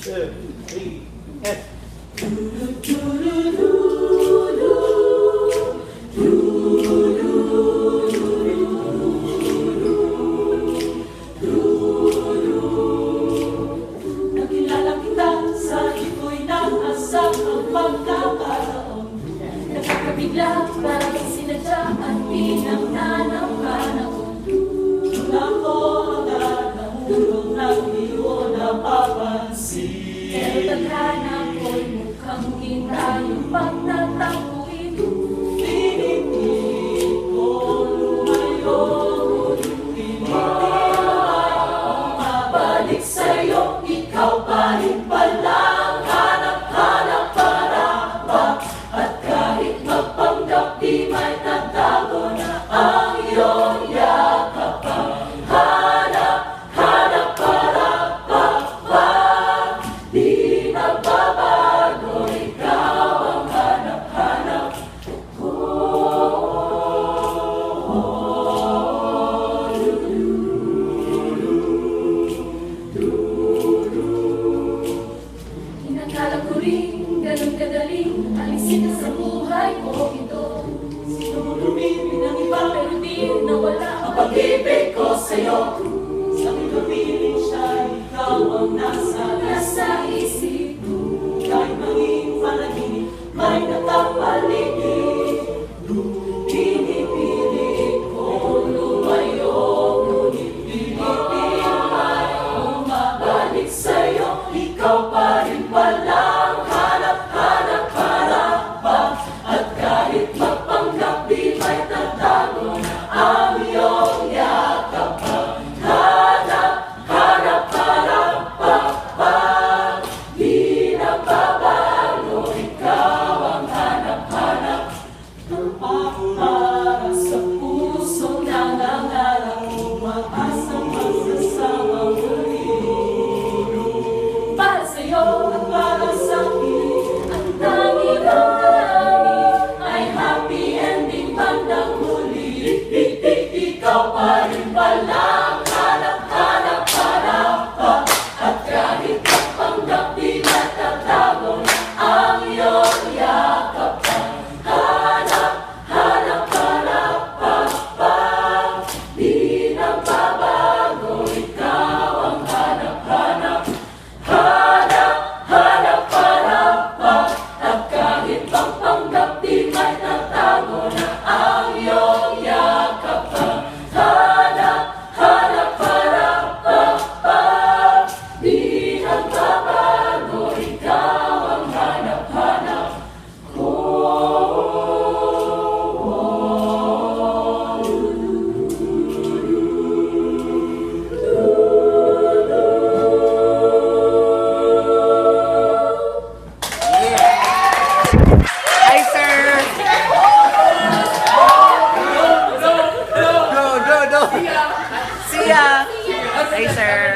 2, 3, and Nakilala kita sa iko'y nakasang ang pagkakaroon. Nakakabigla parang sinadya at pinagdadamanaon. ako agad ang ulong ng iyo napapansin. Pero tadhana ko'y mukhang kita yung pagtatakuin. Pinipilit ko lumayo, pinipilay akong mabalik sa'yo. Ikaw pa rin palang hanap-hanap para ba? At kahit magpanggap di may nagtago na ang iyong yakap pa. Hanap-hanap para ba? Di nagbabago, ikaw ang hanap-hanap ko. Inakala ko rin ganun kadaling alisin na sa buhay ko ito. Sinulumipin ng iba, Pero di nawala ang pag-ibig ko sa'yo. Sa piling siya, ikaw ang nasa isip ko. kahit maging panaginip, may nakapaligid. Pinipilit ko lumayo, ngunit pinipilay akong mabalik sa'yo. Ikaw pa rin palang hanap-hanap para ba? At kahit magpanggap, di may tatago na ang iyong yakap pa. Hanap-hanap para ba? Di nagbabago, ikaw ang hanap-hanap. Para sa pusong nangangarap, umaasang magsasama muli. Para sa'yo At para sa akin, ang tanging dalangin ay happy ending bandang huli. ikaw pa rin palang hanap-hanap para ba? At kahit magpanggap, di matatago na ang iyong yakap pa. Hanap-hanap para ba? Di nagbabago, ikaw ang hanap-hanap. Hanap-hanap para ba? At kahit magpanggap, di matatago na ang iyong yakap pa. Hanap-hanap para ba? Di nagbabago, ikaw ang hanap-hanap ko. Hi, sir! Go! See ya! Hi, sir!